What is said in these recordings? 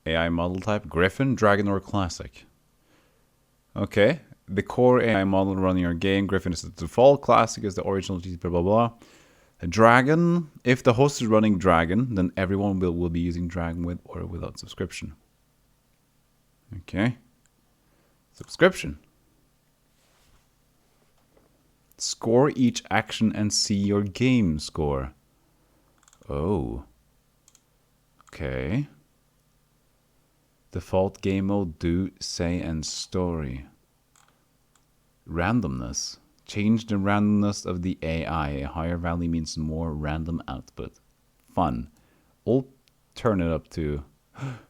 AI model type, Griffin, Dragon, or Classic. Okay. The core AI model running your game, Griffin is the default, Classic is the original GT, blah, blah, blah. A Dragon, if the host is running Dragon, then everyone will be using Dragon with or without subscription. Okay. Subscription. Score each action and see your game score. Oh. Okay. Default game mode, do, say, and story. Randomness. Change the randomness of the AI. A higher value means more random output. Fun. I'll turn it up to...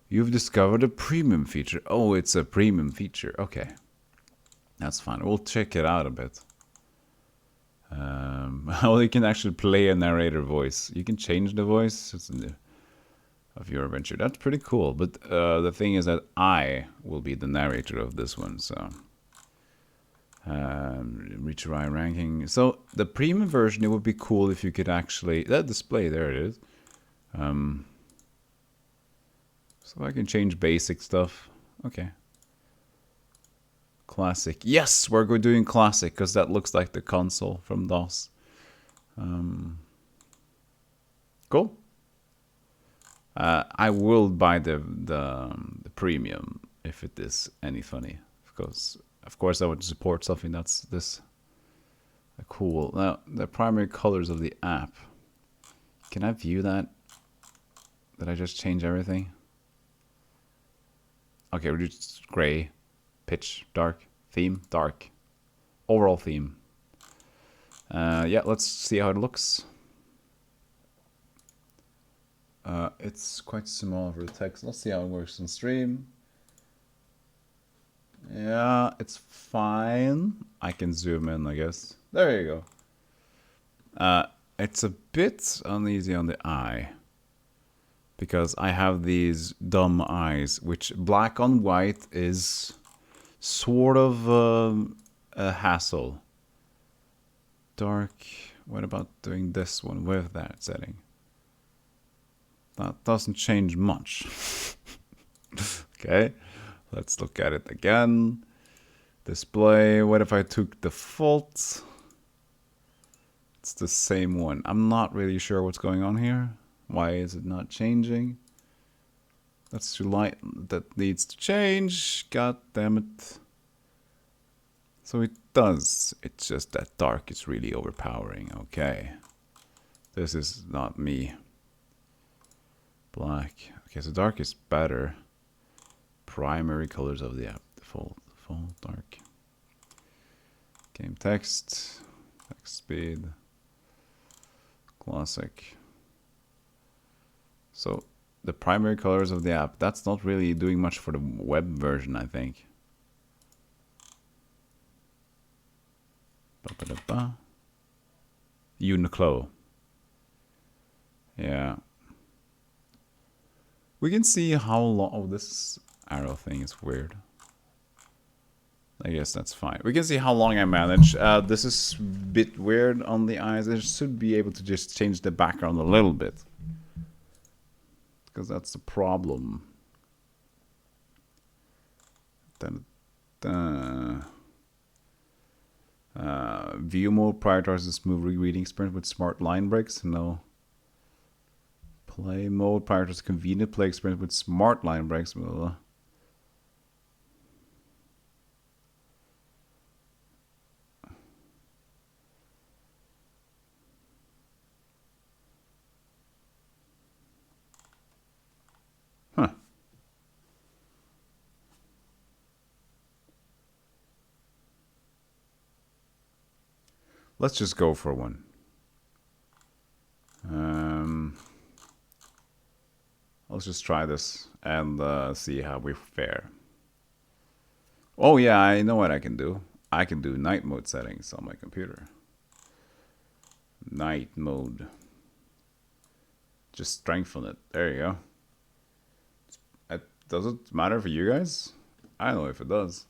You've discovered a premium feature. Oh, it's a premium feature. Okay. That's fine. We'll check it out a bit. Well, you can actually play a narrator voice. You can change the voice of your adventure. That's pretty cool. But the thing is that I will be the narrator of this one. So reach a high ranking. So the premium version, it would be cool if you could actually that display. There it is. So I can change basic stuff. Okay. Classic. Yes, we're doing classic because that looks like the console from DOS. Cool. I will buy the premium if it is any funny. Of course, I would support something that's this cool. Now, the primary colors of the app. Can I view that? Did I just change everything? Okay, reduce gray, pitch, dark, theme, dark. Overall theme. Yeah, let's see how it looks. It's quite small for the text. Let's see how it works on stream. Yeah, it's fine. I can zoom in, I guess. There you go. It's a bit uneasy on the eye. Because I have these dumb eyes, which black on white is sort of a hassle. Dark. What about doing this one with that setting? That doesn't change much. Okay, let's look at it again. Display. What if I took default? It's the same one. I'm not really sure what's going on here. Why is it not changing? That's too light. That needs to change. God damn it. So it does. It's just that dark is really overpowering. Okay. This is not me. Black. Okay, so dark is better. Primary colors of the app. Default, dark. Game text. Text speed. Classic. So the primary colors of the app, that's not really doing much for the web version, I think. Uniqlo. Yeah. We can see how long... Oh, this arrow thing is weird. I guess that's fine. We can see how long I manage. This is a bit weird on the eyes. I should be able to just change the background a little bit. Because that's the problem. View mode prioritizes smooth reading experience with smart line breaks. No. Play mode prioritizes convenient play experience with smart line breaks. Blah, blah. Huh. Let's just go for one. Let's just try this and see how we fare. Oh yeah, I know what I can do. I can do night mode settings on my computer. Night mode. Just strengthen it. There you go. Does it matter for you guys? I don't know if it does.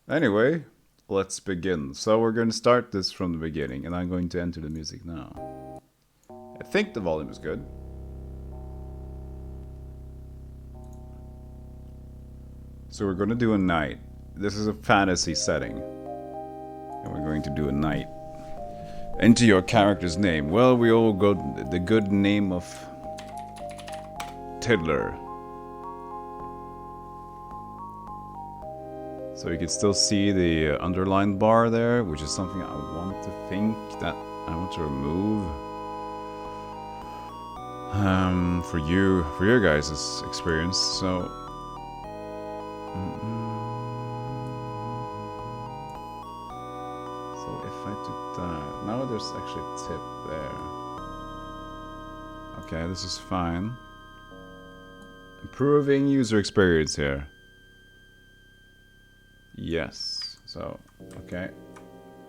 Anyway, let's begin. So we're going to start this from the beginning, and I'm going to enter the music now. I think the volume is good. So we're gonna do a knight. This is a fantasy setting. And we're going to do a knight. Enter your character's name. Well, we all got the good name of Tiddler. So you can still see the underlined bar there, which is something I want to think that I want to remove. For your guys' experience. So if I do that, now there's actually a tip there. Okay, this is fine. Improving user experience here. Yes. So, okay.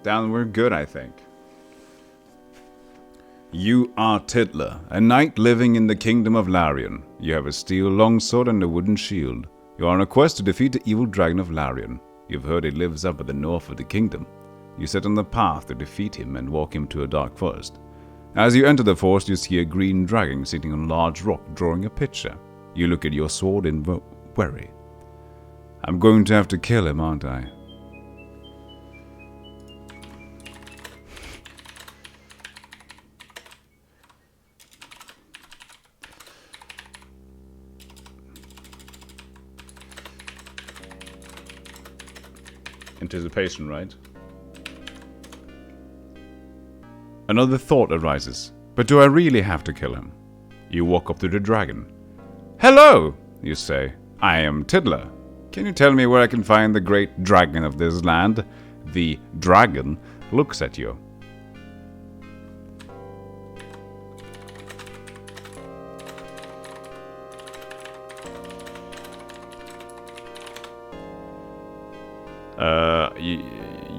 Down, we're good, I think. You are Tiddler, a knight living in the kingdom of Larian. You have a steel longsword and a wooden shield. You are on a quest to defeat the evil dragon of Larian. You've heard he lives up at the north of the kingdom. You set on the path to defeat him and walk him to a dark forest. As you enter the forest, you see a green dragon sitting on a large rock drawing a picture. You look at your sword in worry. I'm going to have to kill him, aren't I? Anticipation, right? Another thought arises. But do I really have to kill him? You walk up to the dragon. Hello, you say. I am Tiddler. Can you tell me where I can find the great dragon of this land? The dragon looks at you.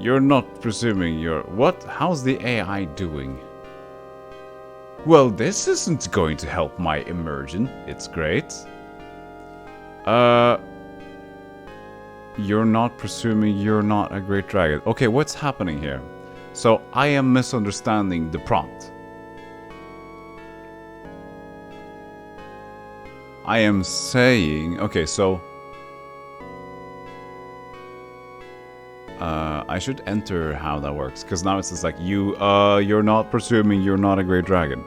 You're not presuming you're... What? How's the AI doing? Well, this isn't going to help my immersion. It's great. You're not presuming you're not a great dragon. Okay, what's happening here? So, I am misunderstanding the prompt. I am saying... Okay, so... I should enter how that works, because now it's just like, you're not presuming you're not a great dragon.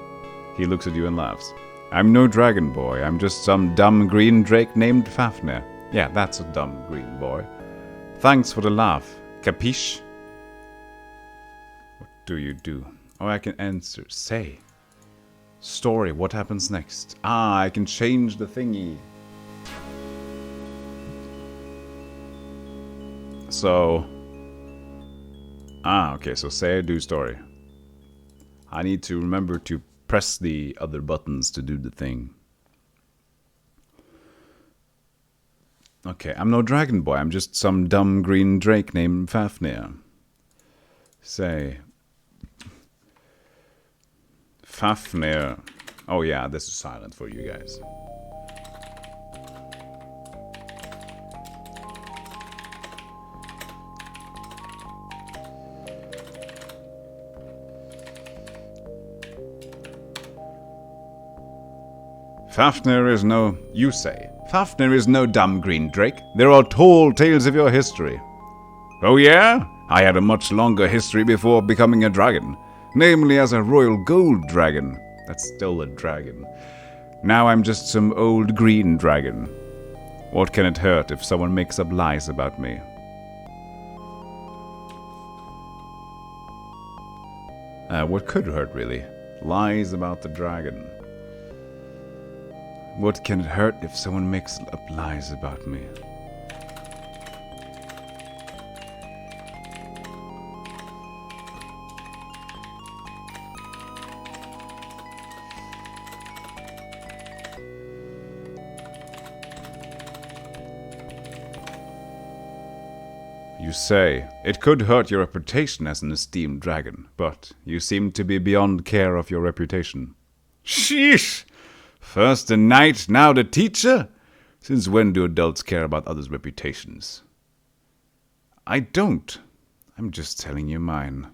He looks at you and laughs. I'm no dragon boy, I'm just some dumb green drake named Fafnir. Yeah, that's a dumb green boy. Thanks for the laugh. Capiche? What do you do? Oh, I can answer. Say. Story, what happens next? Ah, I can change the thingy. So... Ah, okay, so say, do, story. I need to remember to press the other buttons to do the thing. Okay, I'm no dragon boy, I'm just some dumb green drake named Fafnir. Say. Fafnir. Oh yeah, this is silent for you guys. Fafnir is no... You say. Fafnir is no dumb green drake. There are tall tales of your history. Oh yeah? I had a much longer history before becoming a dragon. Namely as a royal gold dragon. That's still a dragon. Now I'm just some old green dragon. What can it hurt if someone makes up lies about me? What could hurt, really? Lies about the dragon. What can it hurt if someone makes up lies about me? You say, it could hurt your reputation as an esteemed dragon, but you seem to be beyond care of your reputation. Sheesh! First the knight, now the teacher? Since when do adults care about others' reputations? I don't. I'm just telling you mine.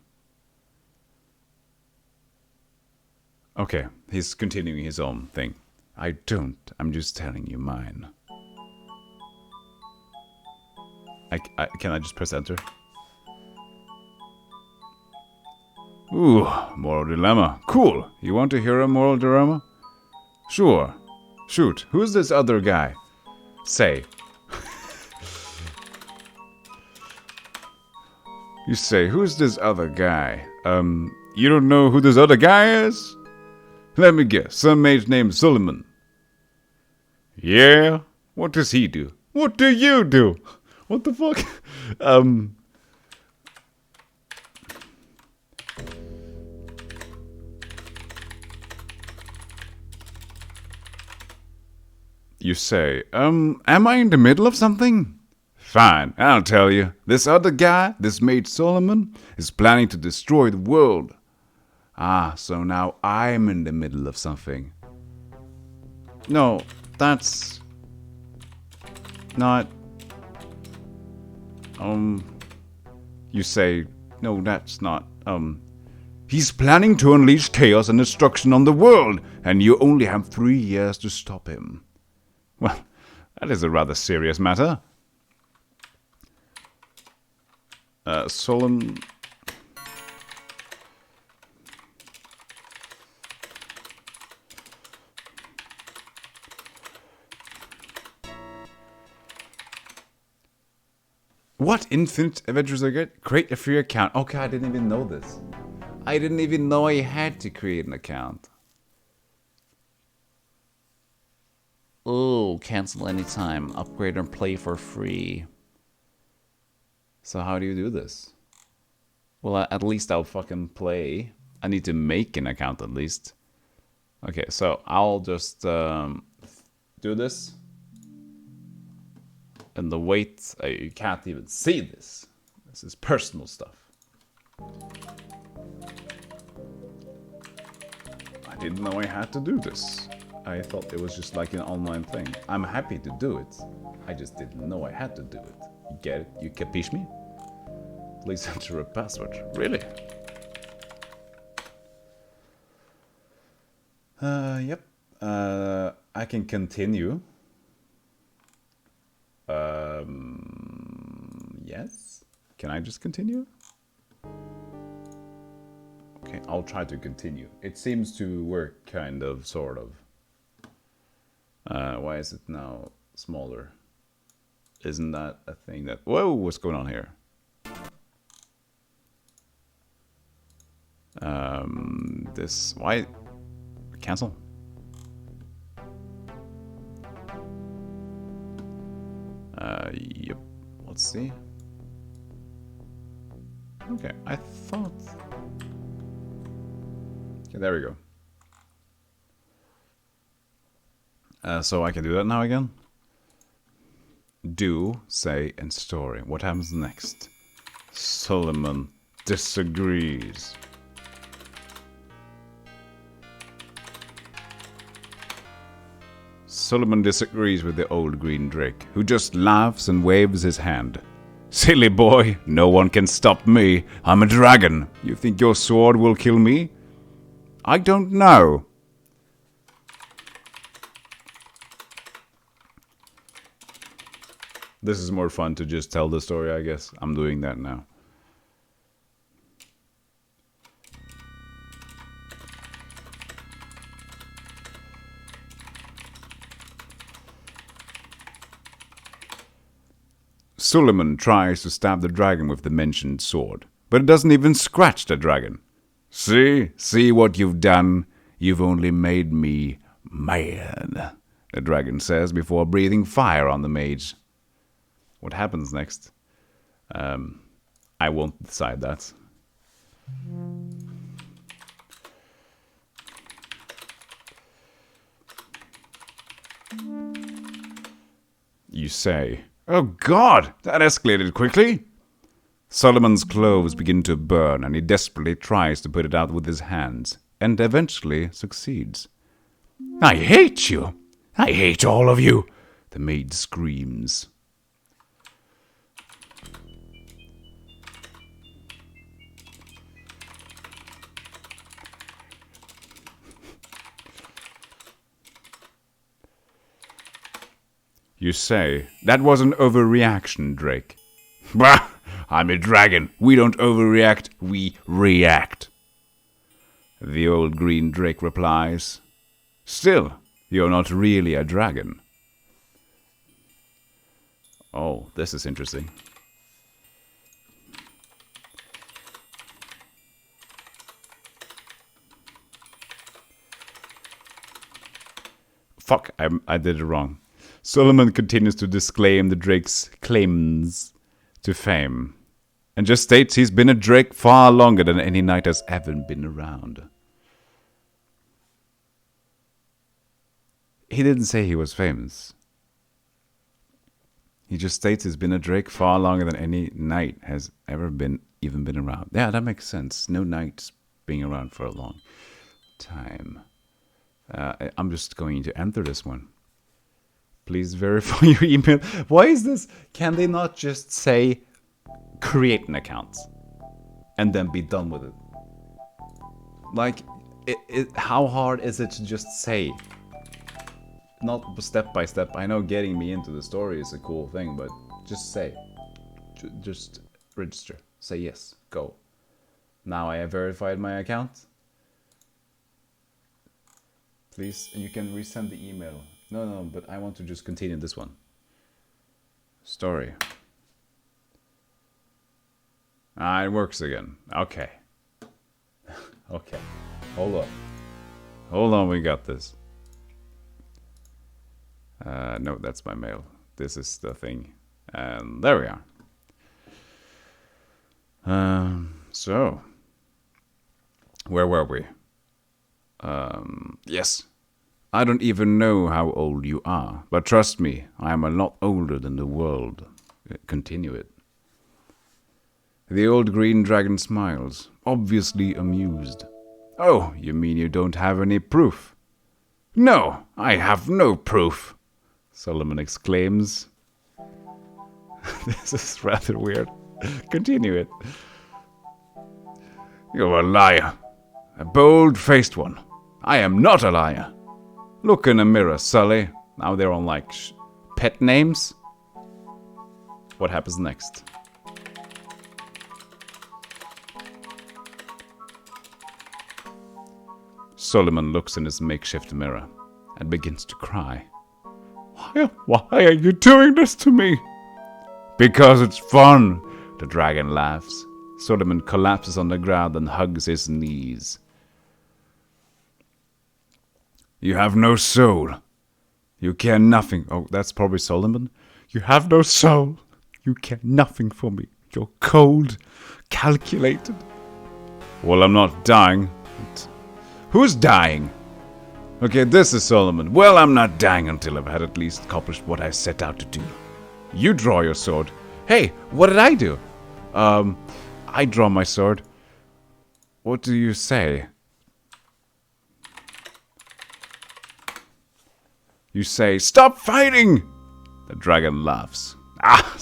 Okay, he's continuing his own thing. I don't. I'm just telling you mine. Can I just press enter? Ooh, moral dilemma. Cool. You want to hear a moral dilemma? Sure. Shoot. Who's this other guy? Say. You say, who's this other guy? You don't know who this other guy is? Let me guess. Some mate named Solomon. Yeah? What does he do? What do you do? What the fuck? You say, am I in the middle of something? Fine, I'll tell you. This other guy, this mate Solomon, is planning to destroy the world. Ah, so now I'm in the middle of something. No, that's not... You say, no, that's not, He's planning to unleash chaos and destruction on the world, and you only have 3 years to stop him. Well, that is a rather serious matter. Solomon... What infinite adventures I get? Create a free account. Okay, I didn't even know this. I didn't even know I had to create an account. Oh, cancel anytime. Upgrade and play for free. So how do you do this? Well, at least I'll fucking play. I need to make an account at least. Okay, so I'll just do this. And the weight, you can't even see this. This is personal stuff. I didn't know I had to do this. I thought it was just like an online thing. I'm happy to do it. I just didn't know I had to do it. You get it? You capiche me? Please enter a password. Really? Yep. I can continue. Yes? Can I just continue? Okay, I'll try to continue. It seems to work, kind of, sort of. Why is it now smaller? Isn't that a thing that... Whoa, what's going on here? This... Why... Cancel? Yep. Let's see. Okay, I thought... Okay, there we go. So I can do that now again? Do, say, and story. What happens next? Solomon disagrees. Solomon disagrees with the old green drake, who just laughs and waves his hand. Silly boy, no one can stop me. I'm a dragon. You think your sword will kill me? I don't know. This is more fun to just tell the story, I guess. I'm doing that now. Solomon tries to stab the dragon with the mentioned sword, but it doesn't even scratch the dragon. See what you've done? You've only made me mad, the dragon says before breathing fire on the mage. What happens next? I won't decide that. You say, "Oh God, that escalated quickly." Solomon's clothes begin to burn, and he desperately tries to put it out with his hands, and eventually succeeds. "I hate you! I hate all of you!" the maid screams. You say, "That was an overreaction, Drake." Bah! I'm a dragon. We don't overreact, we react. The old green drake replies. Still, you're not really a dragon. Oh, this is interesting. Fuck, I did it wrong. Solomon continues to disclaim the drake's claims to fame, and just states he's been a drake far longer than any knight has ever been around. He didn't say he was famous. He just states he's been a drake far longer than any knight has ever even been around. Yeah, that makes sense. No knights being around for a long time. I'm just going to enter this one. Please verify your email. Why is this? Can they not just say create an account and then be done with it? Like, how hard is it to just say? Not step by step. I know getting me into the story is a cool thing, but just say. Just register. Say yes. Go. Now I have verified my account. Please, you can resend the email. No, but I want to just continue this one. Story. Ah, it works again. Okay. Okay. Hold on. Hold on, we got this. No, that's my mail. This is the thing. And there we are. So. Where were we? Yes. I don't even know how old you are, but trust me, I am a lot older than the world. Continue it. The old green dragon smiles, obviously amused. Oh, you mean you don't have any proof? No, I have no proof, Solomon exclaims. This is rather weird. Continue it. You're a liar. A bold-faced one. I am not a liar. Look in the mirror, Sully. Now they're on like pet names. What happens next? Solomon looks in his makeshift mirror and begins to cry. Why are you doing this to me? Because it's fun, the dragon laughs. Solomon collapses on the ground and hugs his knees. You have no soul. You care nothing. Oh, that's probably Solomon. You have no soul. You care nothing for me. You're cold, calculated. Well, I'm not dying. Who's dying? Okay, this is Solomon. Well, I'm not dying until I've had at least accomplished what I set out to do. You draw your sword. Hey, what did I do? I draw my sword. What do you say? You say, stop fighting! The dragon laughs. Ah,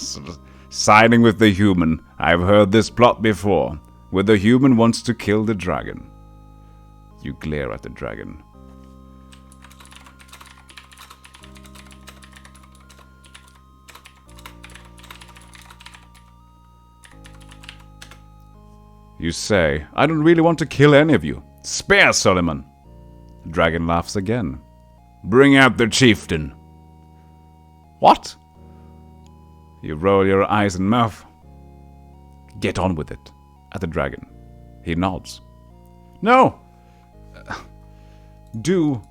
siding with the human. I've heard this plot before, where the human wants to kill the dragon. You glare at the dragon. You say, I don't really want to kill any of you. Spare Solomon! The dragon laughs again. Bring out the chieftain. What? You roll your eyes and mouth. Get on with it. At the dragon. He nods. No! Do.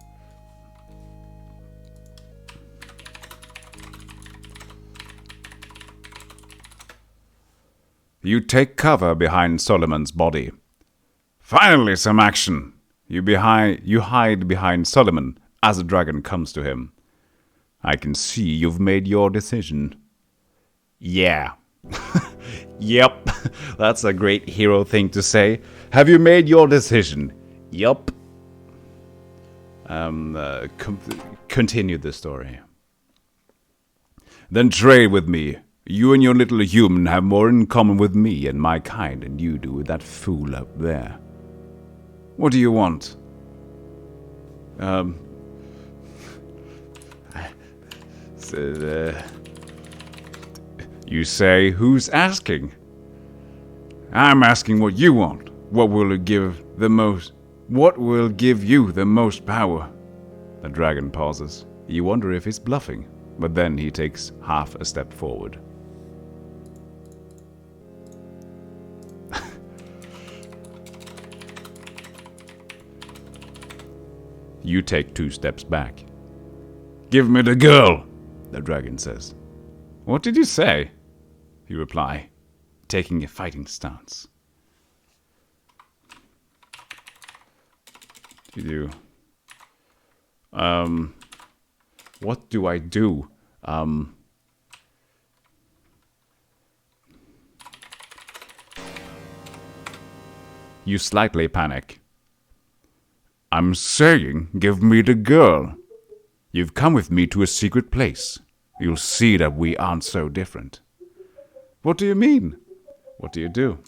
You take cover behind Solomon's body. Finally, some action. You hide behind Solomon as the dragon comes to him. I can see you've made your decision. Yeah. Yep. That's a great hero thing to say. Have you made your decision? Yup. Continue the story. Then trade with me. You and your little human have more in common with me and my kind than you do with that fool up there. What do you want? You say, who's asking? I'm asking what you want. What will give you the most power? The dragon pauses. You wonder if he's bluffing, but then he takes half a step forward. You take 2 steps back. Give me the girl, the dragon says. What did you say? You reply, taking a fighting stance. What do I do? You slightly panic. I'm saying, give me the girl. You've come with me to a secret place. You'll see that we aren't so different. What do you mean? What do you do?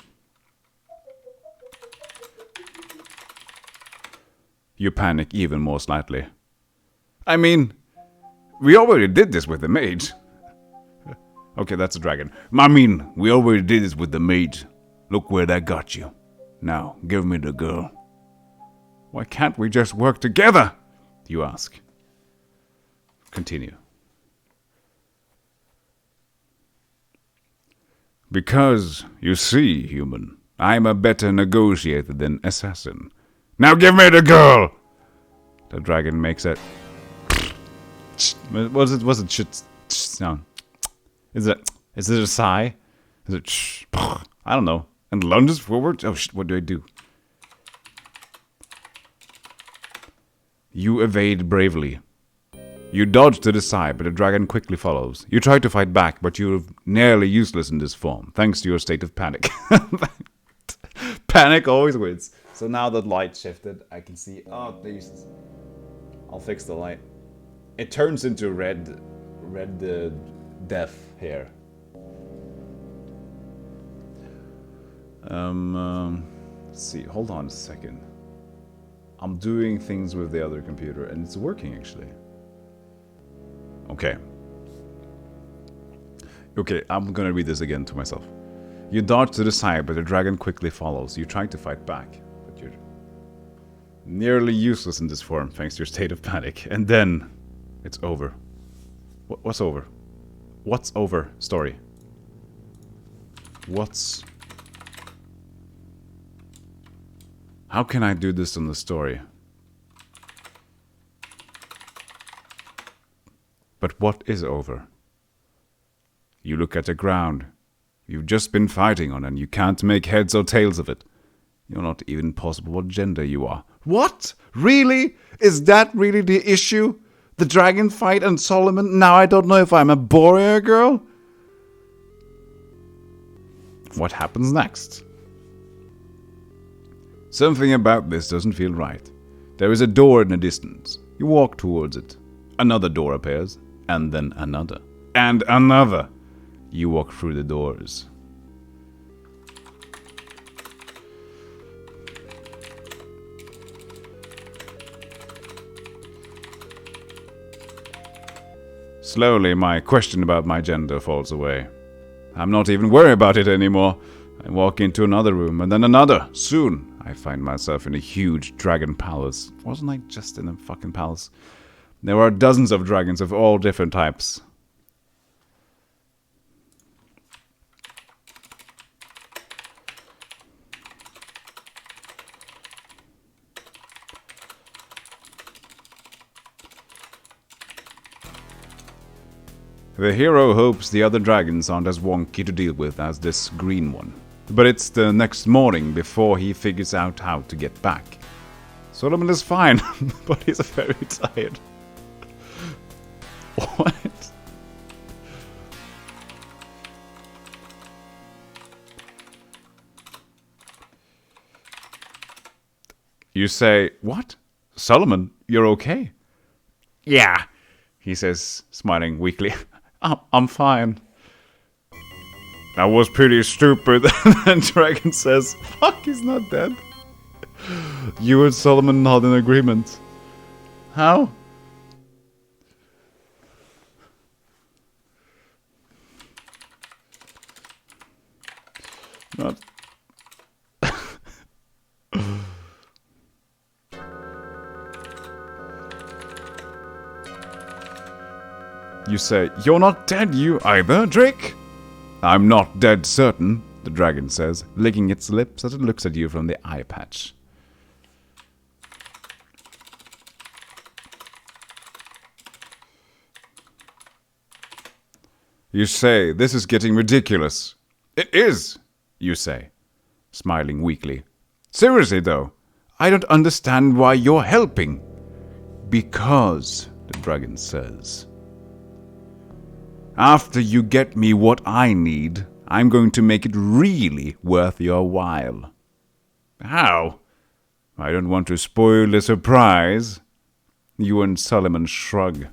You panic even more slightly. I mean, we already did this with the mage. Okay, that's a dragon. I mean, we already did this with the mage. Look where that got you. Now, give me the girl. Why can't we just work together? You ask. Continue. Because, you see, human, I'm a better negotiator than assassin. Now give me the girl! The dragon makes a... What's it shit sound? Is it a sigh? Is it I don't know. And lunges forward? Oh shit, what do I do? You evade bravely. You dodge to the side, but the dragon quickly follows. You try to fight back, but you're nearly useless in this form, thanks to your state of panic. Panic always wins. So now that light shifted, I can see... Oh, Jesus. I'll fix the light. It turns into red death here. Let's see, hold on a second. I'm doing things with the other computer, and it's working, actually. Okay. Okay, I'm gonna read this again to myself. You dodge to the side, but the dragon quickly follows. You try to fight back, but you're nearly useless in this form, thanks to your state of panic. And then, it's over. What's over? What's over? Story. What's... How can I do this in the story? But what is over? You look at the ground you've just been fighting on and you can't make heads or tails of it. You're not even possible what gender you are. What? Really? Is that really the issue? The dragon fight and Solomon? Now I don't know if I'm a boy or a girl? What happens next? Something about this doesn't feel right. There is a door in the distance. You walk towards it. Another door appears, and then another. And another. You walk through the doors. Slowly, my question about my gender falls away. I'm not even worried about it anymore. I walk into another room, and then another. Soon, I find myself in a huge dragon palace. Wasn't I just in a fucking palace? There are dozens of dragons of all different types. The hero hopes the other dragons aren't as wonky to deal with as this green one. But it's the next morning before he figures out how to get back. Solomon is fine, but he's very tired. What? You say, what? Solomon, you're okay? Yeah, he says, smiling weakly. I'm fine. That was pretty stupid. And Dragon says, fuck, he's not dead. You and Solomon nod in agreement. How? Not. You say, "You're not dead, you either, Drake?" "I'm not dead certain," the dragon says, licking its lips as it looks at you from the eye patch. You say, "This is getting ridiculous." "It is," you say, smiling weakly. "Seriously, though, I don't understand why you're helping." "Because," the dragon says, "after you get me what I need, I'm going to make it really worth your while." "How?" "I don't want to spoil the surprise." You and Solomon shrug.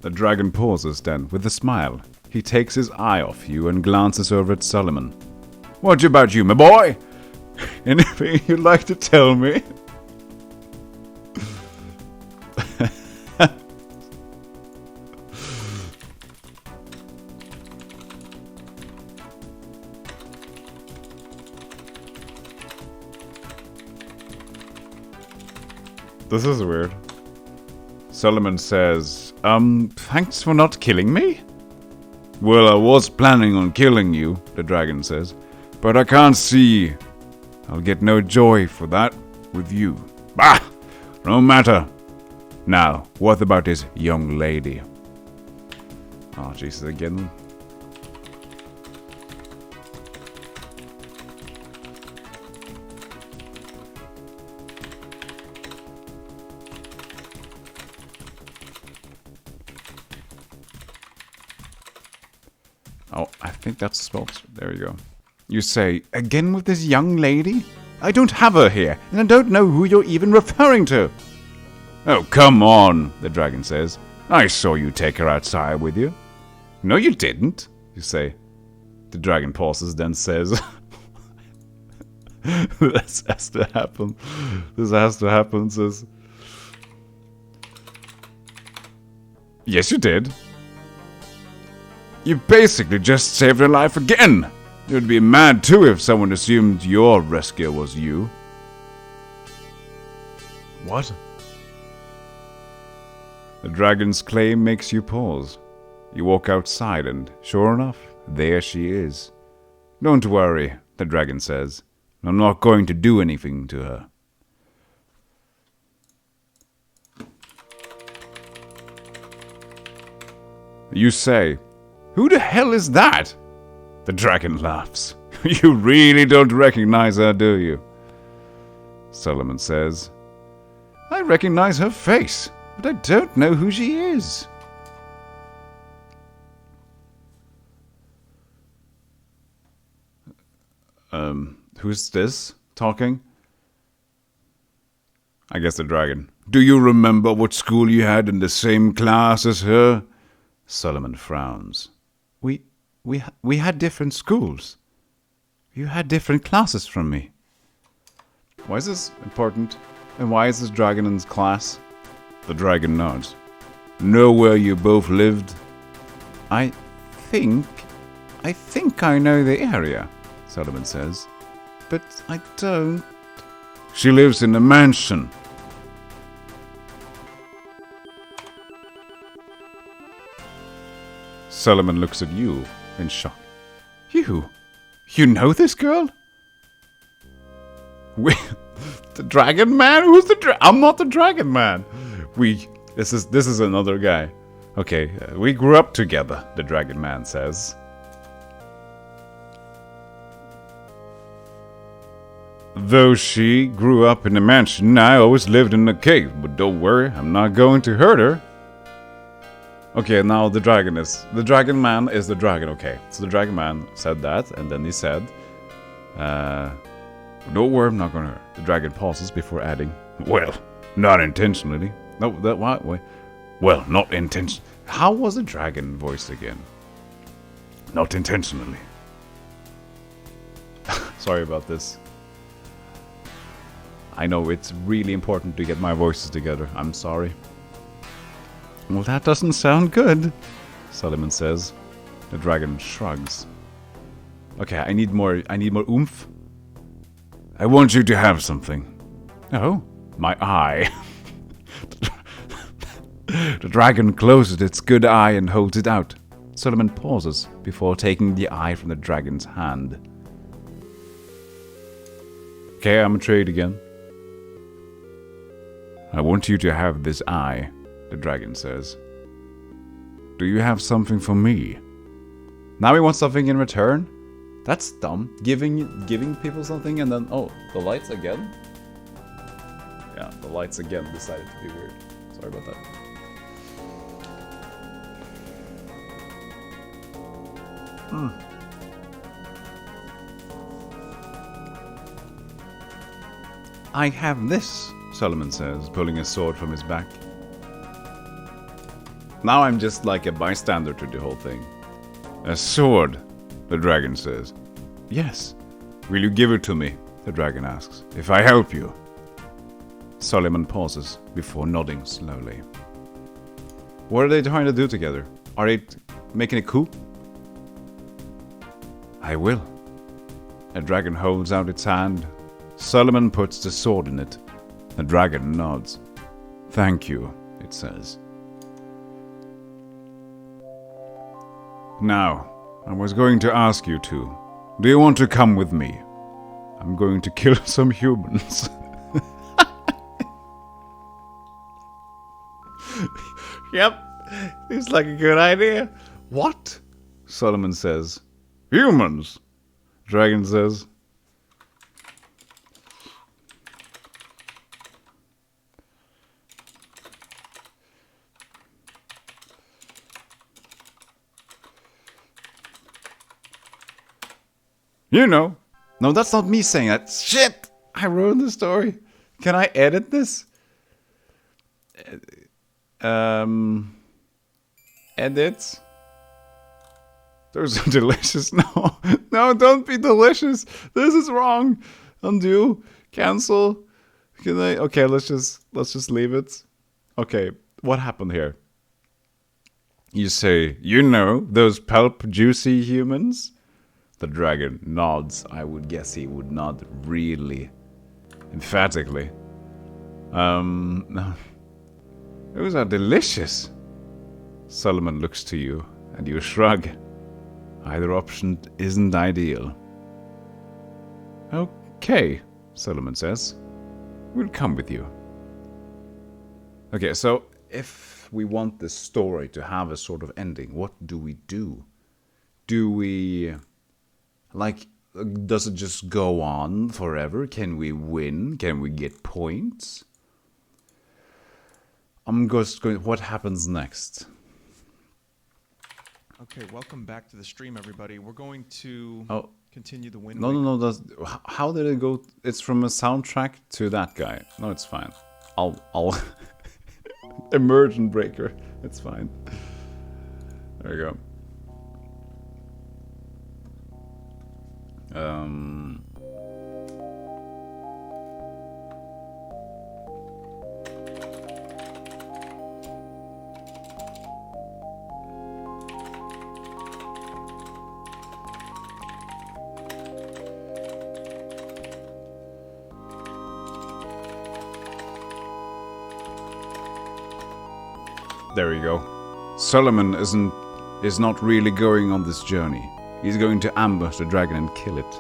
The dragon pauses then, with a smile. He takes his eye off you and glances over at Solomon. "What about you, my boy? Anything you'd like to tell me?" This is weird. Solomon says, thanks for not killing me?" "Well, I was planning on killing you," the dragon says, "but I can't see I'll get no joy for that with you." "Bah! No matter. Now, what about this young lady?" Oh, Jesus, again. Oh, I think that's spelled. There you go. You say, "Again with this young lady? I don't have her here, and I don't know who you're even referring to." "Oh, come on," the dragon says. "I saw you take her outside with you." "No, you didn't," you say. The dragon pauses, then says, "This has to happen. This has to happen," says. "Yes, you did. You basically just saved her life again. You'd be mad too if someone assumed your rescuer was you." "What?" The dragon's claim makes you pause. You walk outside and, sure enough, there she is. "Don't worry," the dragon says. "I'm not going to do anything to her." You say, "Who the hell is that?" The dragon laughs. "You really don't recognize her, do you?" Solomon says, "I recognize her face, but I don't know who she is." Who's this talking? I guess the dragon. "Do you remember what school you had in the same class as her?" Solomon frowns. We had different schools. You had different classes from me." Why is this important? And why is this dragon in class? The dragon nods. "Know where you both lived?" I think I know the area," Solomon says. "But I don't." "She lives in a mansion." Solomon looks at you in shock. You know this girl?" The dragon man? Who's the I'm not the dragon man. This is another guy. Okay, we grew up together, the dragon man says. "Though she grew up in a mansion, I always lived in a cave, but don't worry, I'm not going to hurt her." Okay, now the dragon man is the dragon, okay. So the dragon man said that, and then he said, "Don't worry, I'm not gonna hurt." The dragon pauses before adding, "Well, not intentionally." No, wait. Well, not intention. How was the dragon voice again? "Not intentionally." Sorry about this. I know it's really important to get my voices together. I'm sorry. "Well, that doesn't sound good," Solomon says. The dragon shrugs. Okay, I need more oomph. I want you to have something. Oh, my eye. The dragon closes its good eye and holds it out. Solomon pauses before taking the eye from the dragon's hand. Okay, I'm gonna trade again. I want you to have this eye, the dragon says. Do you have something for me? Now we want something in return? That's dumb. Giving people something and then... Oh, the lights again? Yeah, the lights again decided to be weird. Sorry about that. I have this, Solomon says, pulling a sword from his back. Now I'm just like a bystander to the whole thing. A sword, the dragon says. Yes. Will you give it to me? The dragon asks. If I help you. Solomon pauses before nodding slowly. What are they trying to do together? Are they making a coup? I will. A dragon holds out its hand. Solomon puts the sword in it. The dragon nods. Thank you, it says. Now, I was going to ask you two. Do you want to come with me? I'm going to kill some humans. Yep, seems like a good idea. What? Solomon says. Humans, Dragon says. You know. No, that's not me saying that. Shit! I ruined the story. Can I edit this? Edit. Those are delicious. No, no, don't be delicious. This is wrong. Undo. Cancel. Can I? Okay, let's just leave it. Okay, what happened here? You say, you know, those pulp juicy humans? The dragon nods. I would guess he would nod really emphatically. No. Those are delicious. Solomon looks to you, and you shrug. Either option isn't ideal. Okay, Solomon says. We'll come with you. Okay, so if we want this story to have a sort of ending, what do we do? Do we... like, does it just go on forever? Can we win? Can we get points? I'm just going... What happens next? Okay, welcome back to the stream, everybody. We're going to continue the win. No. How did it go? It's from a soundtrack to that guy. No, it's fine. I'll immersion breaker. It's fine. There you go. There we go. Solomon is not really going on this journey. He's going to ambush the dragon and kill it.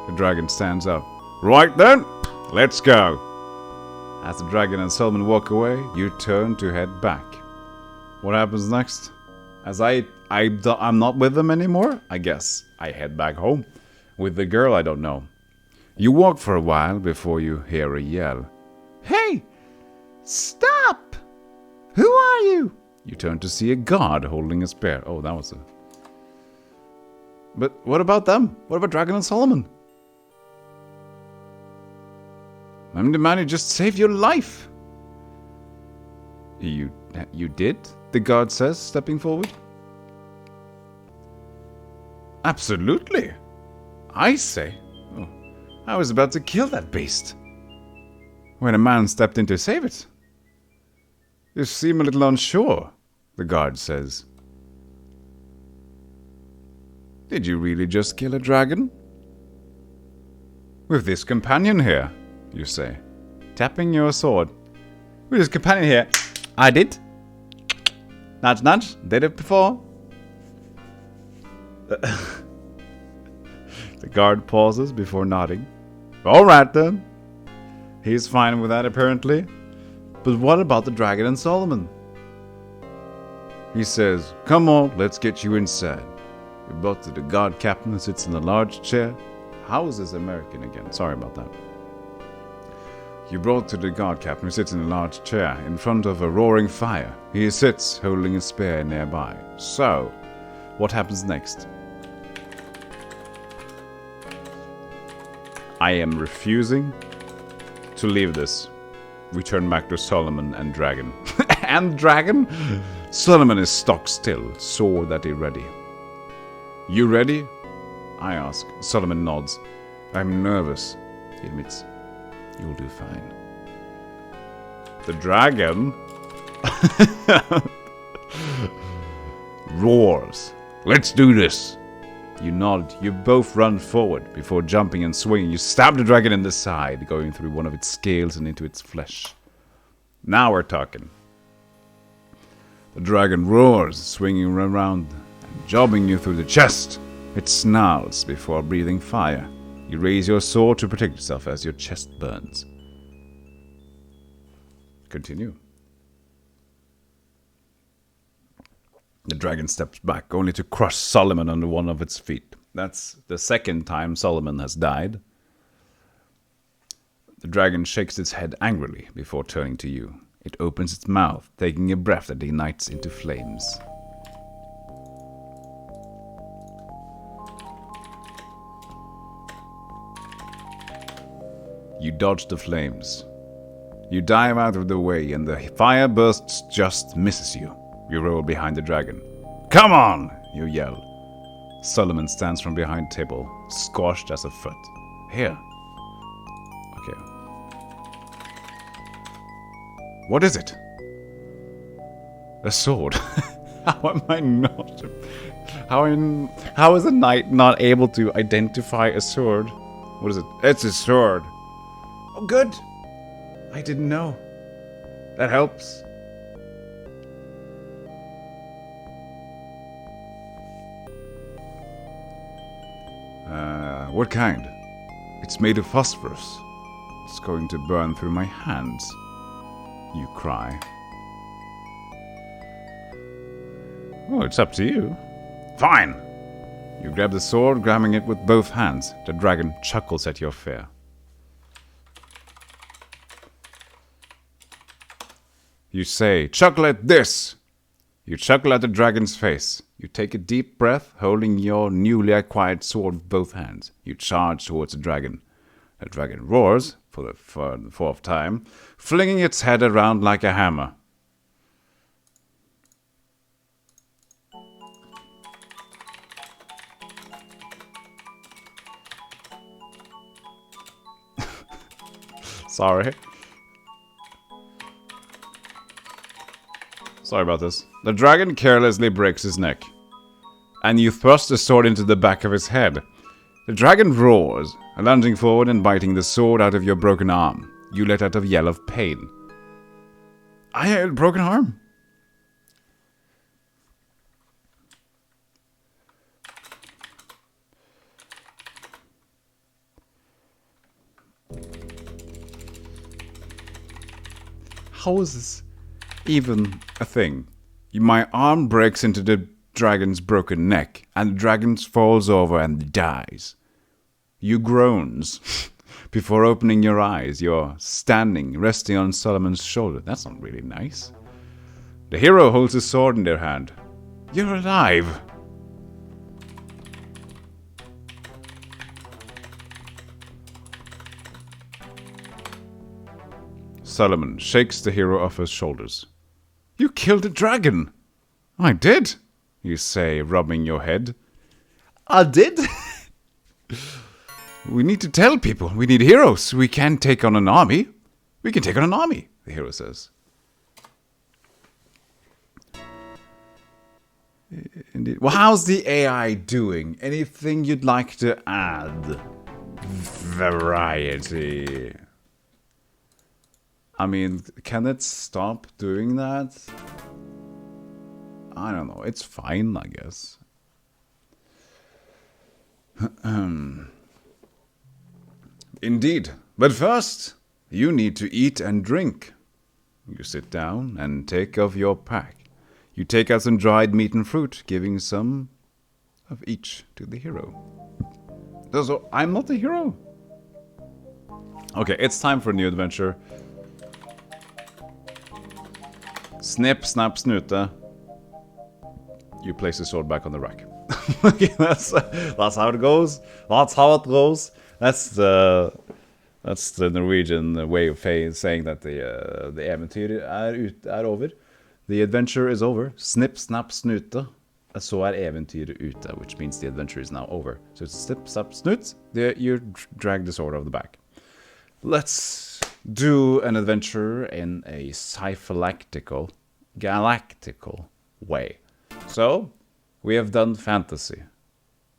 The dragon stands up. Right then, let's go. As the dragon and Solomon walk away, you turn to head back. What happens next? As I'm not with them anymore, I guess I head back home. With the girl, I don't know. You walk for a while before you hear a yell. Hey! Stop! Who are you? You turn to see a guard holding a spear. Oh, that was a... But what about them? What about Dragon and Solomon? I'm the man who just saved your life. You did? The guard says, stepping forward. Absolutely. I say. Oh, I was about to kill that beast when a man stepped in to save it. You seem a little unsure, the guard says. Did you really just kill a dragon? With this companion here, you say, tapping your sword. With this companion here, I did. Nudge, nudge, did it before. The guard pauses before nodding. Alright then. He's fine with that apparently. But what about the dragon and Solomon? He says, come on, let's get you inside. You're brought to the guard captain who sits in a large chair. How is this American again? Sorry about that. You're brought to the guard captain who sits in a large chair in front of a roaring fire. He sits holding a spear nearby. So, what happens next? I am refusing to leave this. We turn back to Solomon and Dragon. And Dragon? Solomon is stock still, sword at the ready. You ready? I ask. Solomon nods. I'm nervous, he admits. You'll do fine. The dragon roars. Let's do this. You nod. You both run forward. Before jumping and swinging, you stab the dragon in the side, going through one of its scales and into its flesh. Now we're talking. The dragon roars, swinging around and jabbing you through the chest. It snarls before breathing fire. You raise your sword to protect yourself as your chest burns. Continue. The dragon steps back, only to crush Solomon under one of its feet. That's the second time Solomon has died. The dragon shakes its head angrily before turning to you. It opens its mouth, taking a breath that ignites into flames. You dodge the flames. You dive out of the way and the fire bursts just misses you. You roll behind the dragon. Come on! You yell. Solomon stands from behind the table, squashed as a foot. Here. Okay. What is it? A sword. How am I not? How is a knight not able to identify a sword? What is it? It's a sword. Oh, good. I didn't know. That helps. What kind? It's made of phosphorus. It's going to burn through my hands. You cry. Oh, it's up to you. Fine! You grab the sword, grabbing it with both hands. The dragon chuckles at your fear. You say, chuckle at this! You chuckle at the dragon's face. You take a deep breath, holding your newly acquired sword with both hands. You charge towards the dragon. The dragon roars, for the fourth time, flinging its head around like a hammer. Sorry. Sorry about this. The dragon carelessly breaks his neck, and you thrust the sword into the back of his head. The dragon roars, lunging forward and biting the sword out of your broken arm. You let out a yell of pain. I had a broken arm. How is this even a thing? My arm breaks into the dragon's broken neck, and the dragon falls over and dies. You groans. Before opening your eyes, you're standing, resting on Solomon's shoulder. That's not really nice. The hero holds his sword in their hand. You're alive. Solomon shakes the hero off his shoulders. You killed a dragon. I did, you say, rubbing your head. I did? We need to tell people. We need heroes. We can't take on an army. We can take on an army, the hero says. Indeed. Well, how's the AI doing? Anything you'd like to add? Variety. I mean, can it stop doing that? I don't know. It's fine, I guess. Indeed. But first, you need to eat and drink. You sit down and take off your pack. You take out some dried meat and fruit, giving some of each to the hero. So, I'm not the hero. Okay, it's time for a new adventure. Snip, snap, snute. You place the sword back on the rack. Okay, that's how it goes. That's how it goes. That's the Norwegian way of saying that the eventyr er over. The adventure is over. Snip, snap, snute. Så eventyret ute, which means the adventure is now over. So it's snip, snap, snut. You drag the sword over the back. Let's do an adventure in a syphilactical, galactical way. So, we have done fantasy.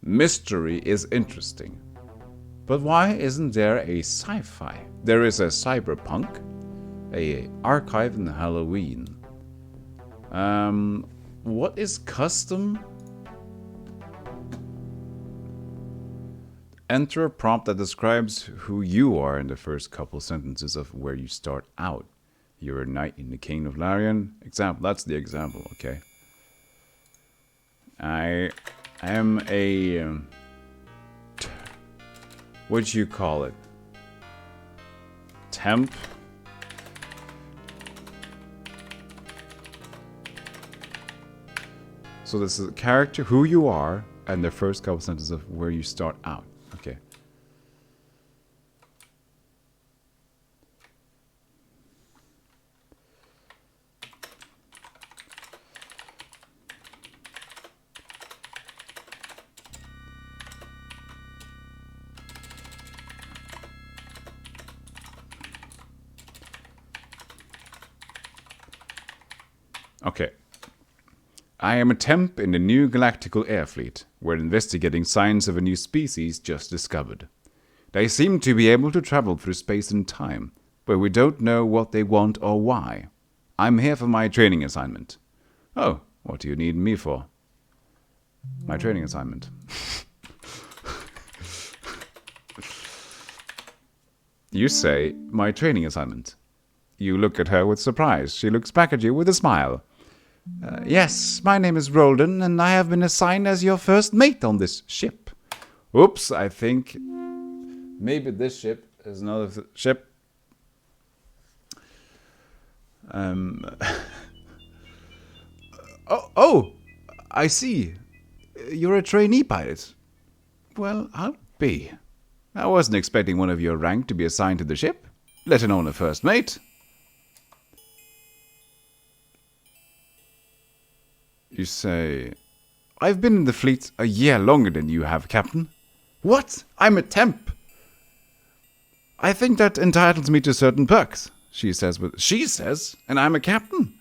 Mystery is interesting. But why isn't there a sci-fi? There is a cyberpunk, a archive in Halloween. What is custom? Enter a prompt that describes who you are in the first couple sentences of where you start out. You're a knight in the Kingdom of Larian. Example, that's the example, okay? I am a... what'd you call it? Temp? So this is a character, who you are, and the first couple sentences of where you start out. Okay. Okay. I am a temp in the new galactical air fleet. We're investigating signs of a new species just discovered. They seem to be able to travel through space and time, but we don't know what they want or why. I'm here for my training assignment. Oh, what do you need me for? My training assignment. You say, my training assignment. You look at her with surprise. She looks back at you with a smile. Yes, my name is Roldan, and I have been assigned as your first mate on this ship. Oops, I think maybe this ship is another ship. Oh, I see. You're a trainee pilot. Well, I'll be. I wasn't expecting one of your rank to be assigned to the ship, let alone a first mate. You say, I've been in the fleet a year longer than you have, Captain. What? I'm a temp. I think that entitles me to certain perks, she says, and I'm a captain.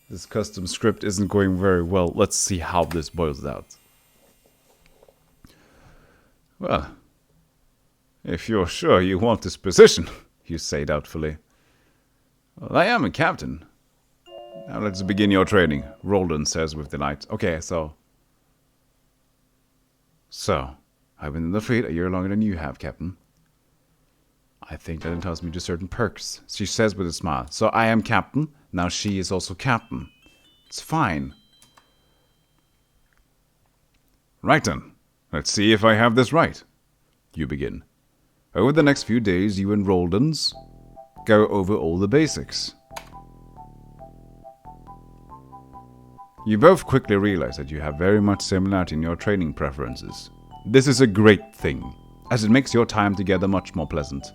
This custom script isn't going very well. Let's see how this boils out. Well, if you're sure you want this position, you say doubtfully. Well, I am a captain. Now let's begin your training, Roldan says with delight. Okay, so, I've been in the fleet a year longer than you have, Captain. I think that entitles me to certain perks, she says with a smile. So I am Captain, now she is also Captain. It's fine. Right then, let's see if I have this right. You begin. Over the next few days, you and Roldans go over all the basics. You both quickly realize that you have very much similarity in your training preferences. This is a great thing, as it makes your time together much more pleasant.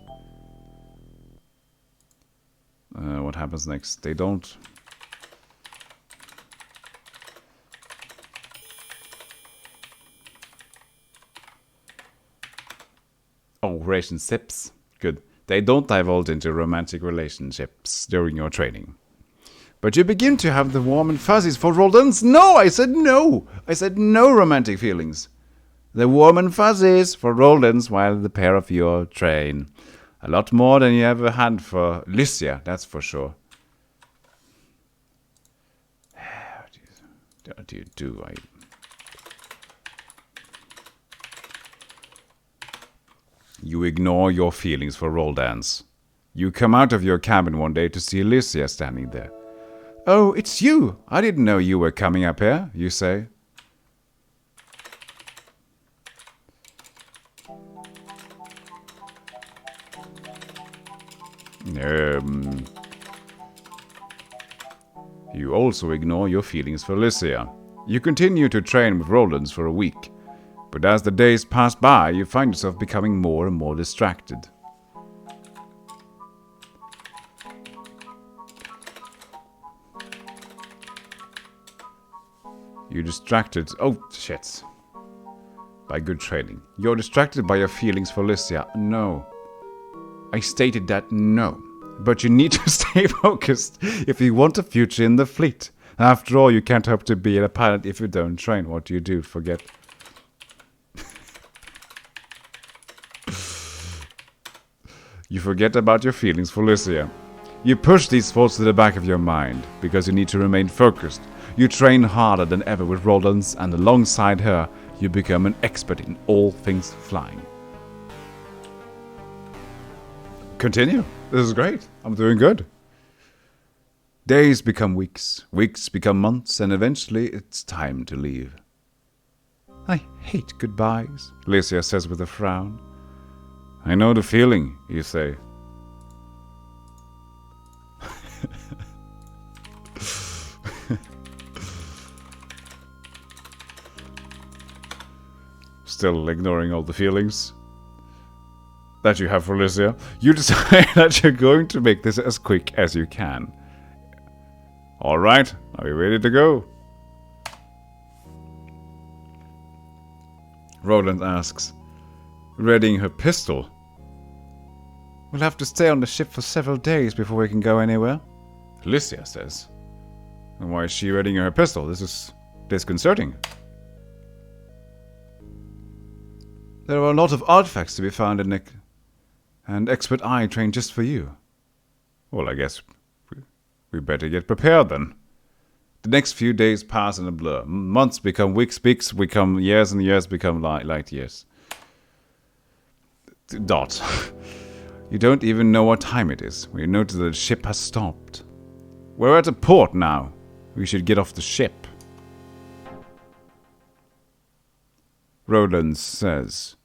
What happens next? They don't... Oh, relationships. Good. They don't divulge into romantic relationships during your training. But you begin to have the warm and fuzzies for Roldans. No, I said no. I said no romantic feelings. The warm and fuzzies for Roldans while the pair of you train. A lot more than you ever had for Lycia, that's for sure. What do you do? You ignore your feelings for Roldans. You come out of your cabin one day to see Lycia standing there. Oh, it's you! I didn't know you were coming up here, you say. You also ignore your feelings for Lycia. You continue to train with Roldans for a week, but as the days pass by, you find yourself becoming more and more distracted. You're distracted. Oh, shit. By good training. You're distracted by your feelings for Lycia. No. I stated that no. But you need to stay focused if you want a future in the fleet. After all, you can't hope to be a pilot if you don't train. What do you do? Forget. You forget about your feelings for Lycia. You push these thoughts to the back of your mind because you need to remain focused. You train harder than ever with Roldans, and alongside her, you become an expert in all things flying. Continue. This is great. I'm doing good. Days become weeks, weeks become months, and eventually it's time to leave. I hate goodbyes, Lycia says with a frown. I know the feeling, you say. Still ignoring all the feelings that you have for Lycia, you decide that you're going to make this as quick as you can. Alright, are you ready to go? Roland asks, readying her pistol. We'll have to stay on the ship for several days before we can go anywhere, Lycia says. And why is she readying her pistol? This is disconcerting. There are a lot of artifacts to be found in and expert eye trained just for you. Well, I guess we better get prepared then. The next few days pass in a blur. Months become weeks, weeks become years, and years become light years. Dot. You don't even know what time it is when you notice that the ship has stopped. We're at a port now. We should get off the ship. Roland says,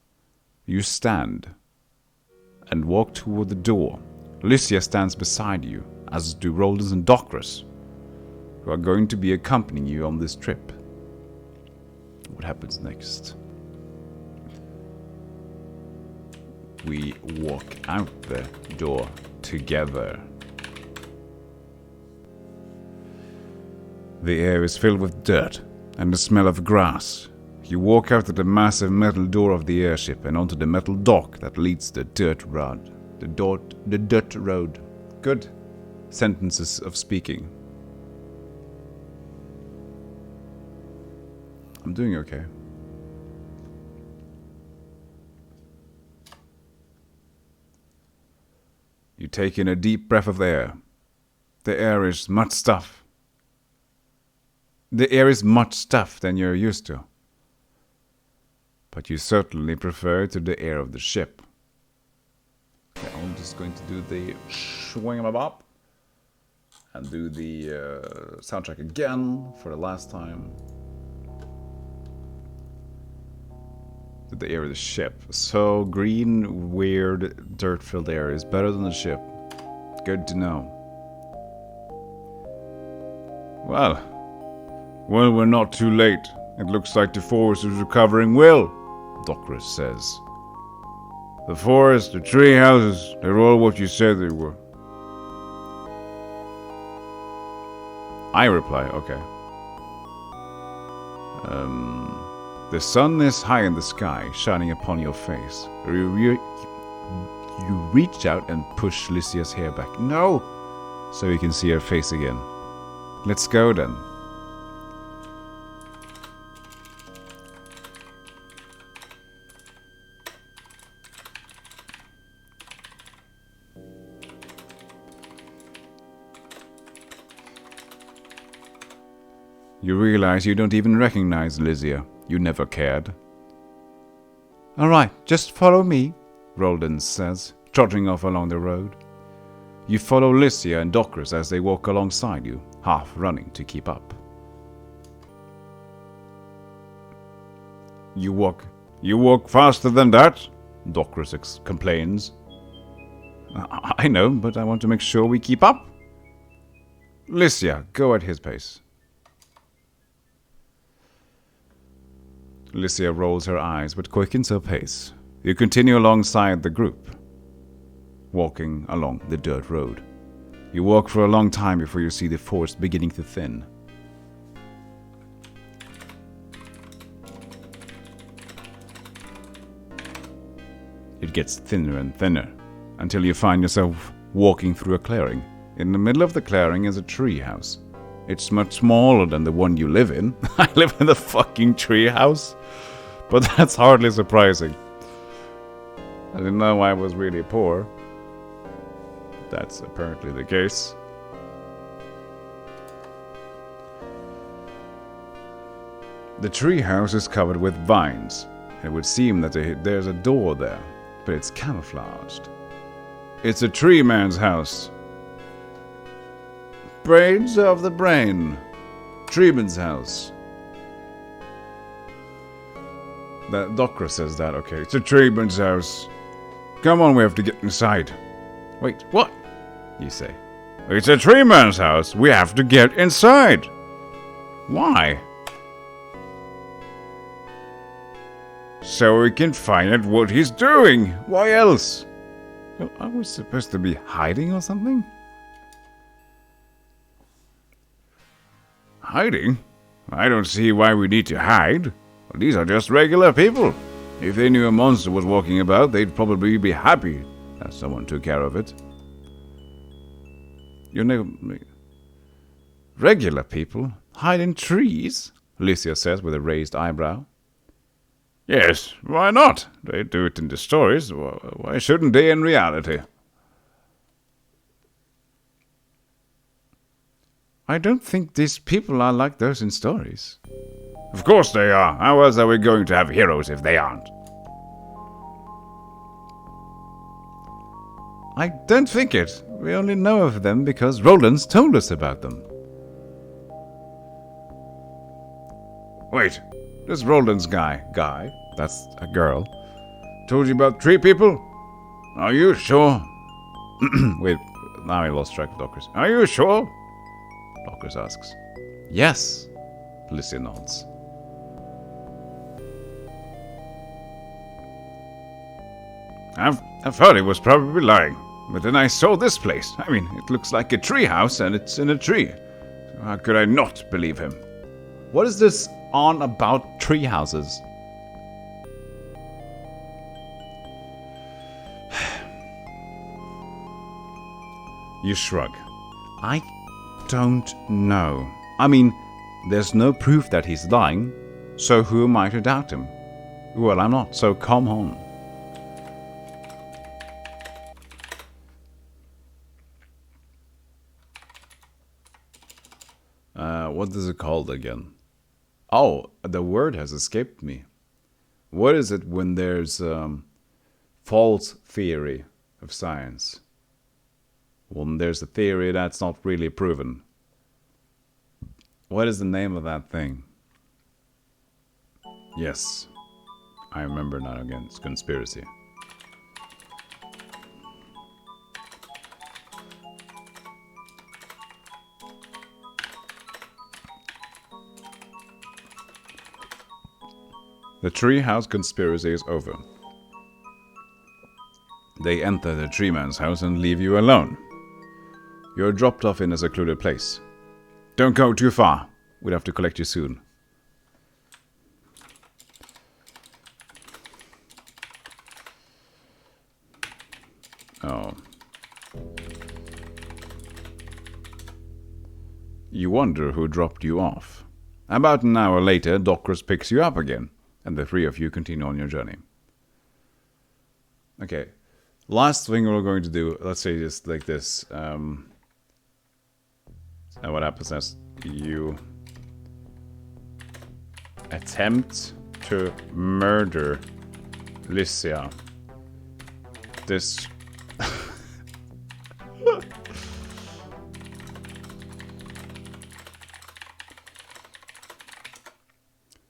you stand and walk toward the door. Lycia stands beside you, as do Roland and Docris, who are going to be accompanying you on this trip. What happens next? We walk out the door together. The air is filled with dirt and the smell of grass. You walk out of the massive metal door of the airship and onto the metal dock that leads to the dirt road. The dirt road. Good sentences of speaking. I'm doing okay. You take in a deep breath of air. The air is much stuff. The air is much stuff than you're used to. But you certainly prefer to the air of the ship. Okay, I'm just going to do the swing-em-a-bop and do the soundtrack again for the last time. To the air of the ship. So green, weird, dirt-filled air is better than the ship. Good to know. Well, we're not too late. It looks like the forest is recovering well, Docris says. The forest, the tree houses, they're all what you said they were. I reply, okay. The sun is high in the sky, shining upon your face. You reach out and push Lycia's hair back. No! So you can see her face again. Let's go then. You realize you don't even recognize Lysia. You never cared. Alright, just follow me, Roldan says, trotting off along the road. You follow Lysia and Docris as they walk alongside you, half running to keep up. You walk faster than that, Docris complains. I know, but I want to make sure we keep up. Lysia, go at his pace. Lysia rolls her eyes but quickens her pace. You continue alongside the group, walking along the dirt road. You walk for a long time before you see the forest beginning to thin. It gets thinner and thinner, until you find yourself walking through a clearing. In the middle of the clearing is a tree house. It's much smaller than the one you live in. I live in the fucking tree house. But that's hardly surprising. I didn't know I was really poor. That's apparently the case. The tree house is covered with vines. It would seem that there's a door there, but it's camouflaged. It's a tree man's house. Brains of the brain. Treeman's house. That Docris says that, okay. It's a Treeman's house. Come on, we have to get inside. Wait, what? You say. It's a Treeman's house. We have to get inside. Why? So we can find out what he's doing. Why else? Well, are we supposed to be hiding or something? Hiding? I don't see why we need to hide. These are just regular people. If they knew a monster was walking about, they'd probably be happy that someone took care of it. You know, regular people hide in trees, Lysia says with a raised eyebrow. Yes, why not? They do it in the stories. Why shouldn't they in reality? I don't think these people are like those in stories. Of course they are. How else are we going to have heroes if they aren't? I don't think it. We only know of them because Roland's told us about them. Wait, this Roland's guy, that's a girl, told you about tree people? Are you sure? Wait, now I lost track of Docris. Are you sure? Docris asks. Yes, Lysia nods. I've heard he was probably lying, but then I saw this place. I mean, it looks like a tree house and it's in a tree. So how could I not believe him? What is this on about tree houses? You shrug. I don't know. I mean, there's no proof that he's lying, so who am I to doubt him? Well, I'm not, so come on. What is it called again? Oh, the word has escaped me. What is it when there's false theory of science? When there's a theory that's not really proven. What is the name of that thing? Yes, I remember now again. It's conspiracy. The treehouse conspiracy is over. They enter the tree man's house and leave you alone. You're dropped off in a secluded place. Don't go too far. We'd have to collect you soon. Oh. You wonder who dropped you off. About an hour later, Docros picks you up again, and the three of you continue on your journey. Okay, last thing we're going to do, let's say just like this. And what happens is you attempt to murder Lycia. This...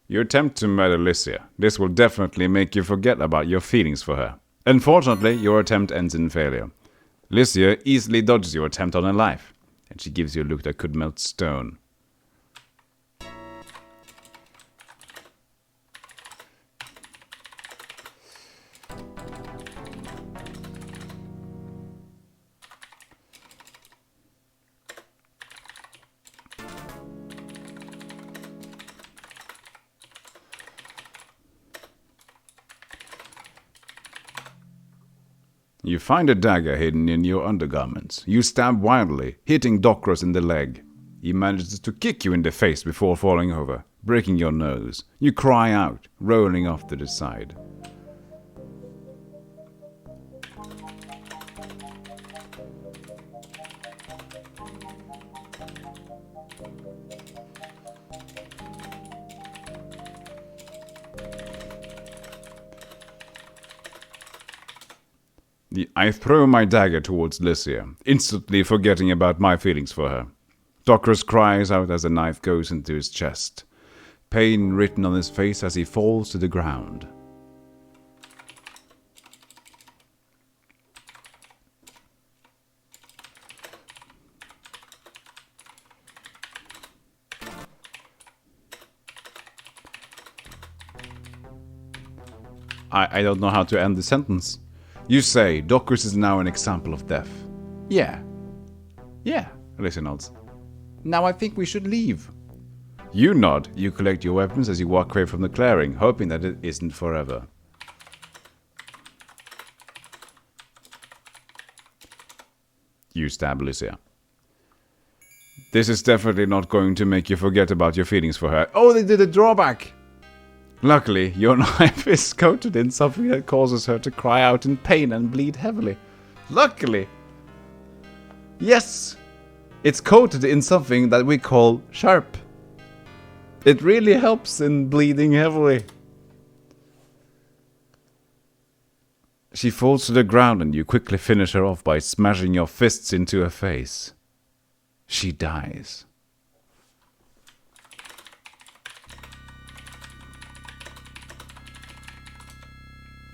You attempt to murder Lycia. This will definitely make you forget about your feelings for her. Unfortunately, your attempt ends in failure. Lycia easily dodges your attempt on her life, and she gives you a look that could melt stone. You find a dagger hidden in your undergarments. You stab wildly, hitting Docros in the leg. He manages to kick you in the face before falling over, breaking your nose. You cry out, rolling off to the side. I throw my dagger towards Lycia, instantly forgetting about my feelings for her. Docros cries out as the knife goes into his chest, pain written on his face as he falls to the ground. I don't know how to end the sentence. You say, Docros is now an example of death. Yeah. Yeah, Lycia nods. Now I think we should leave. You nod. You collect your weapons as you walk away from the clearing, hoping that it isn't forever. You stab Lycia. This is definitely not going to make you forget about your feelings for her. Oh, they did a drawback! Luckily, your knife is coated in something that causes her to cry out in pain and bleed heavily. Luckily! Yes! It's coated in something that we call sharp. It really helps in bleeding heavily. She falls to the ground and you quickly finish her off by smashing your fists into her face. She dies.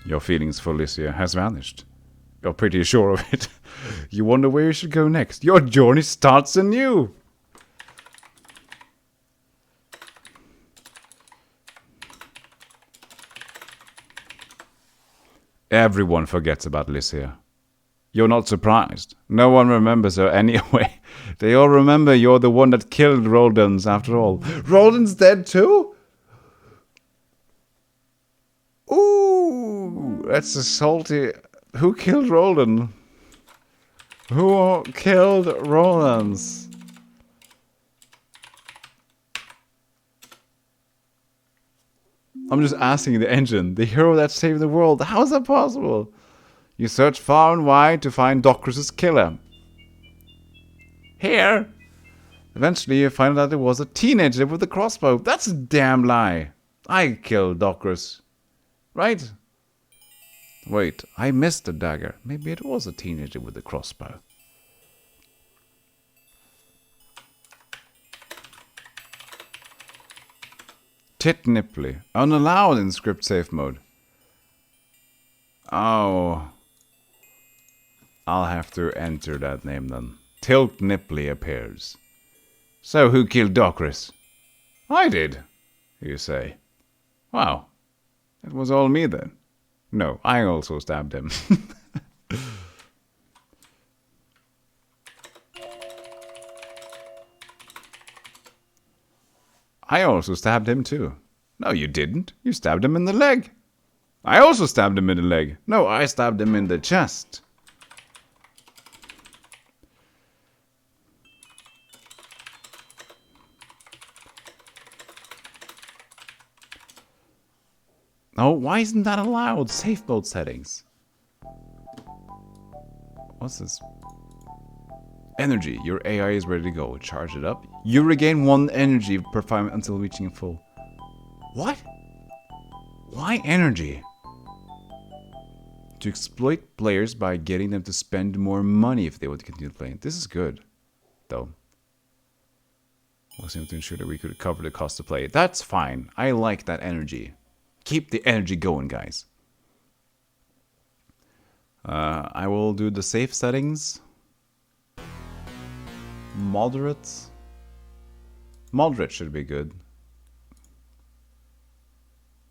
Your feelings for Lycia has vanished. You're pretty sure of it. You wonder where you should go next. Your journey starts anew. Everyone forgets about Lycia. You're not surprised. No one remembers her anyway. They all remember you're the one that killed Roldans after all. Roldans dead too? Ooh, that's a salty... Who killed Roldan? Who killed Roldans? I'm just asking the engine, the hero that saved the world. How is that possible? You search far and wide to find Docros' killer. Here. Eventually you find out it was a teenager with a crossbow. That's a damn lie. I killed Docros. Right? Wait, I missed the dagger. Maybe it was a teenager with a crossbow. Tit Nipply. Unallowed in script safe mode. Oh. I'll have to enter that name then. Tilt Nipply appears. So who killed Docros? I did, you say. Wow. It was all me then. No, I also stabbed him. I also stabbed him too. No, you didn't. You stabbed him in the leg. I also stabbed him in the leg. No, I stabbed him in the chest. Oh, why isn't that allowed? Safe mode settings. What's this? Energy. Your AI is ready to go. Charge it up. You regain 1 energy per 5 until reaching full. What? Why energy? To exploit players by getting them to spend more money if they want to continue playing. This is good, though. Was able to ensure that we could cover the cost to play. That's fine. I like that energy. Keep the energy going, guys. I will do the safe settings. Moderate. Moderate should be good.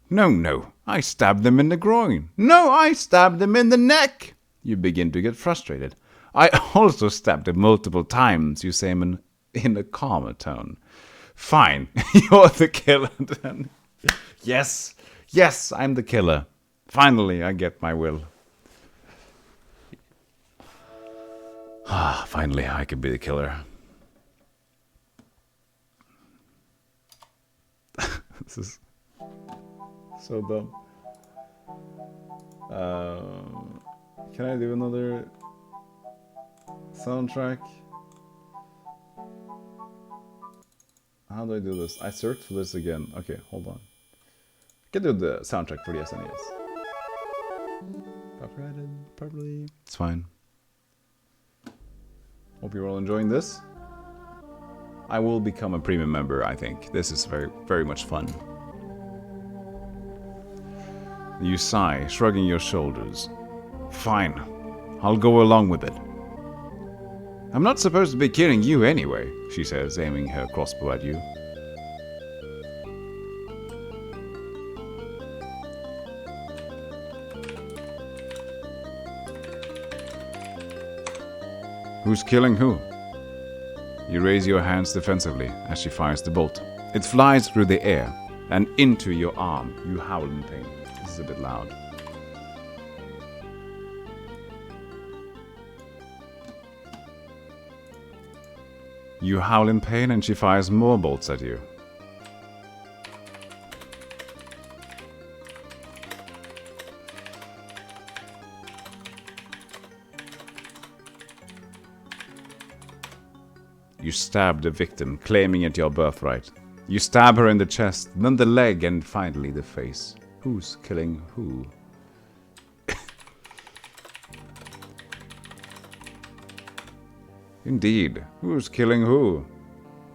No. I stabbed them in the groin. No, I stabbed them in the neck. You begin to get frustrated. I also stabbed them multiple times, you say in a calmer tone. Fine, you're the killer then. Yes, I'm the killer. Finally, I get my will. Finally, I can be the killer. This is so dumb. Can I do another soundtrack? How do I do this? I search for this again. Okay, hold on. I can do the soundtrack for the SNES. Copyrighted, probably. It's fine. Hope you're all enjoying this. I will become a premium member, I think. This is very, very much fun. You sigh, shrugging your shoulders. Fine. I'll go along with it. I'm not supposed to be killing you anyway, she says, aiming her crossbow at you. Who's killing who? You raise your hands defensively as she fires the bolt. It flies through the air and into your arm. You howl in pain. This is a bit loud. You howl in pain and she fires more bolts at you. You stab the victim, claiming it your birthright. You stab her in the chest, then the leg, and finally the face. Who's killing who? Indeed, who's killing who?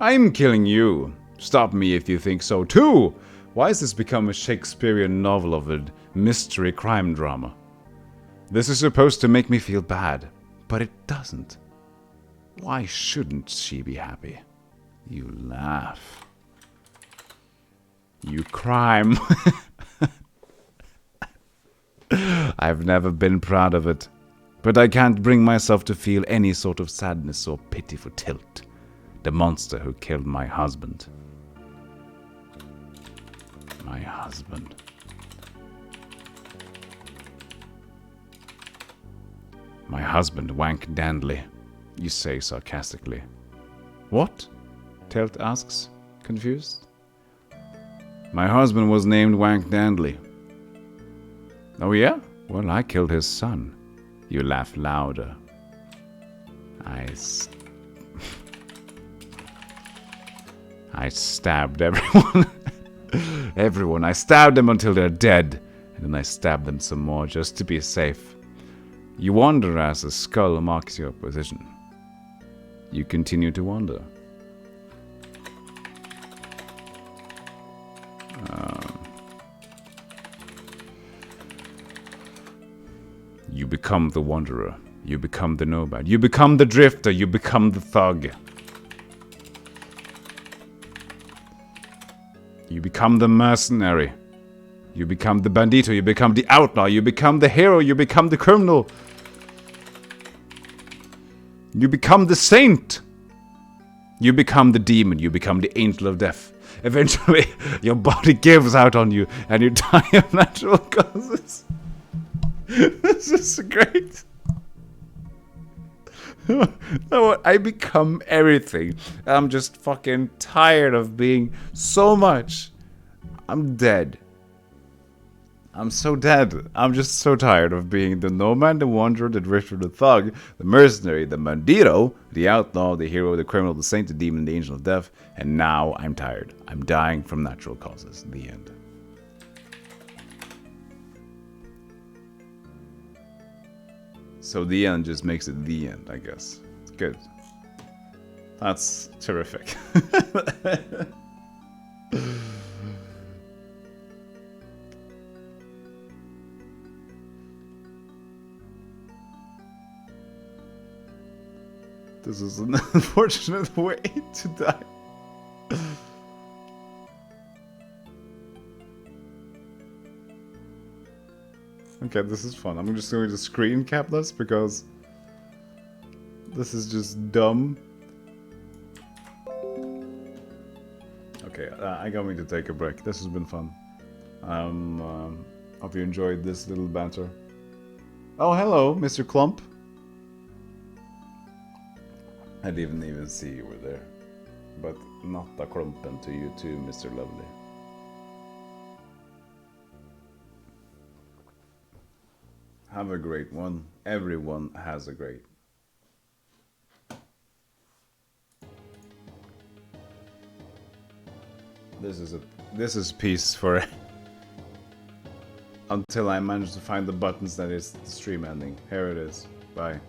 I'm killing you. Stop me if you think so too. Why has this become a Shakespearean novel of a mystery crime drama? This is supposed to make me feel bad, but it doesn't. Why shouldn't she be happy? You laugh. You crime. I've never been proud of it, but I can't bring myself to feel any sort of sadness or pity for Tilt, the monster who killed my husband. My husband. My husband, Wank Dandley, you say sarcastically. What? Tilt asks, confused. My husband was named Wank Dandley. Oh yeah? Well, I killed his son. You laugh louder. I stabbed everyone. Everyone. I stabbed them until they're dead. And then I stabbed them some more just to be safe. You wonder as the skull marks your position. You continue to wonder. You become the wanderer. You become the nomad. You become the drifter. You become the thug. You become the mercenary. You become the bandito. You become the outlaw. You become the hero. You become the criminal. You become the saint. You become the demon. You become the angel of death. Eventually, your body gives out on you and you die of natural causes. This is great. I become everything. I'm just fucking tired of being so much. I'm dead. I'm so dead. I'm just so tired of being the nomad, the wanderer, the drifter, the thug, the mercenary, the bandito, the outlaw, the hero, the criminal, the saint, the demon, the angel of death, and now I'm tired. I'm dying from natural causes. The end. So the end just makes it the end, I guess. It's good. That's terrific. This is an unfortunate way to die. Okay, this is fun. I'm just going to screen cap this because this is just dumb. Okay, I got me to take a break. This has been fun. Hope you enjoyed this little banter. Oh, hello, Mr. Clump. I didn't even see you were there. But not a klumpen to you too, Mr. Lovely. Have a great one. Everyone has a great. This is peace for until I manage to find the buttons that is the stream ending. Here it is. Bye.